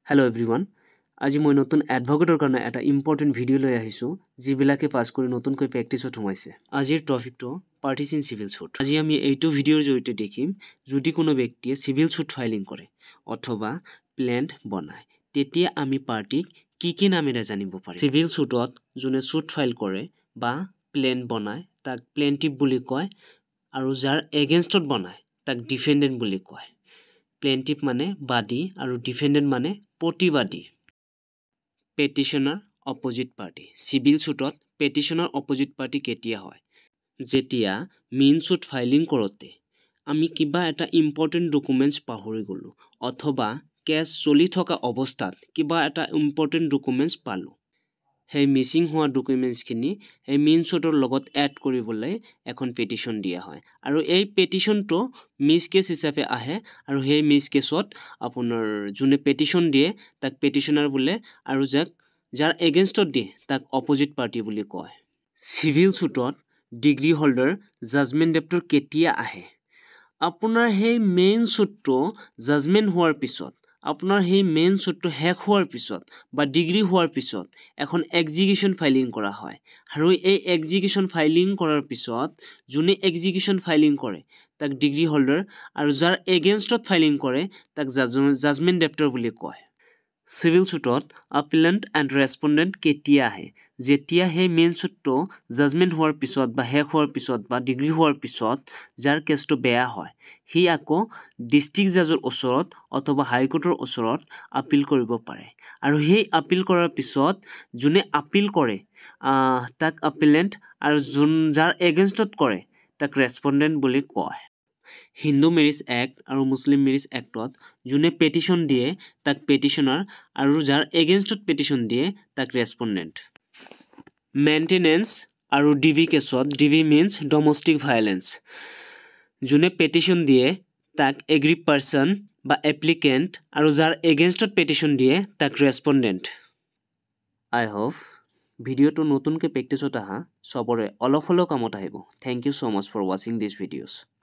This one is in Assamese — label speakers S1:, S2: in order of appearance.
S1: Hello everyone. আজি মই নতুন এডভোকেটৰ কাৰণে এটা ইম্পৰ্টেন্ট ভিডিও লৈ আহিছো যিবিলাকে পাস কৰি নতুনকৈ প্ৰেক্টিছত সোমাইছে। আজিৰ টপিকটো পাৰ্টিজ ইন সিভিল সুট। আজি আমি এইটো ভিডিওৰ জৰিয়তে দেখিম যদি কোনো ব্যক্তিয়ে সিভিল সুট ফাইলিং কৰে অথবা প্লেন্ট বনায় তেতিয়া আমি পাৰ্টিক কি নামেৰে জানিব পাৰিম। সিভিল সুটত যোনে সুট ফাইল কৰে বা প্লেন্ট বনায় তাক প্লেন্টিভ বুলি কয় আৰু যাৰ এগেইনষ্টত বনায় তাক ডিফেন্ডেন্ট বুলি কয়। প্লেন্টিভ মানে বাদী আৰু ডিফেন্ডেন্ট মানে প্ৰতিবাদী। Petitioner opposite party. সিভিল সুটত পেটিশনাৰ অপোজিট পাৰ্টি কেতিয়া হয়? যেতিয়া মেইন সুট ফাইলিং কৰোতে আমি কিবা এটা ইম্পৰ্টেন্ট ডকুমেন্টস পাহৰি গলো অথবা কেছ চলি থকা অৱস্থাত কিবা এটা ইম্পৰ্টেন্ট ডকুমেন্টস পালো। সেই মিসিং হোৱা ডকুমেন্টসখিনি এই মেইন সুটৰ লগত এড কৰিবলৈ এখন পেটিশন দিয়া হয় আৰু এই পেটিশনটো মিস কেছ হিচাপে আহে আৰু সেই মিস কেছত আপোনাৰ যোনে পেটিশন দিয়ে তাক পেটিশনাৰ বোলে আৰু যাৰ এগেইনষ্টত দিয়ে তাক অপোজিট পাৰ্টি বুলি কয়। সিভিল সুটত ডিগ্ৰী হোল্ডাৰ জাজমেন্ট ডেপ্টৰ কেতিয়া আহে? আপোনাৰ সেই মেইন সুটটো জাজমেন্ট হোৱাৰ পিছত আপোনাৰ সেই মেইন সুটটো শেষ হোৱাৰ পিছত বা ডিগ্ৰী হোৱাৰ পিছত এখন এক্সিকিউশন ফাইলিং কৰা হয় আৰু এই এক্সিকিউশন ফাইলিং কৰাৰ পিছত যোনে এক্সিকিউশন ফাইলিং কৰে তাক ডিগ্ৰী হোল্ডাৰ আৰু যাৰ এগেইনষ্টত ফাইলিং কৰে তাক জাজমেন্ট ডেপ্টৰ বুলি কয়। সিভিল সুটত আপিলেন্ট এণ্ড ৰেছপন্ডেন্ট কেতিয়া আহে? যেতিয়া সেই মেইন সুটটো জাজমেন্ট হোৱাৰ পিছত বা শেষ হোৱাৰ পিছত বা ডিগ্ৰী হোৱাৰ পিছত যাৰ কেছটো বেয়া হয় সি আকৌ ডিস্ট্ৰিক্ট জাজৰ ওচৰত অথবা হাইকোৰ্টৰ ওচৰত আপিল কৰিব পাৰে আৰু সেই আপিল কৰাৰ পিছত যোনে আপিল কৰে তাক আপিলেন্ট আৰু যাৰ এগেইনষ্টত কৰে তাক ৰেছপন্ডেন্ট বুলি কয়। হিন্দু মেৰিজ এক্ট আৰু মুছলিম মেৰিজ এক্টত যোনে পেটিশন দিয়ে তাক পেটিশনাৰ আৰু যাৰ এগেইনষ্টত পেটিশন দিয়ে তাক ৰেছপন্ডেন্ট। মেইনটেনেন্স আৰু ডিভি কেছত ডিভি মিন্স ডমেষ্টিক ভায়োলেন্স যোনে পেটিশন দিয়ে তাক এগ্ৰি পাৰ্সন বা এপ্লিকেন্ট আৰু যাৰ এগেইনষ্টত পেটিশন দিয়ে তাক ৰেছপন্ডেন্ট। আই হোপ ভিডিওটো নতুনকৈ প্ৰেক্টিছত আহা সবৰে অলপ হলেও কামত আহিব। Thank you so much for watching this videos.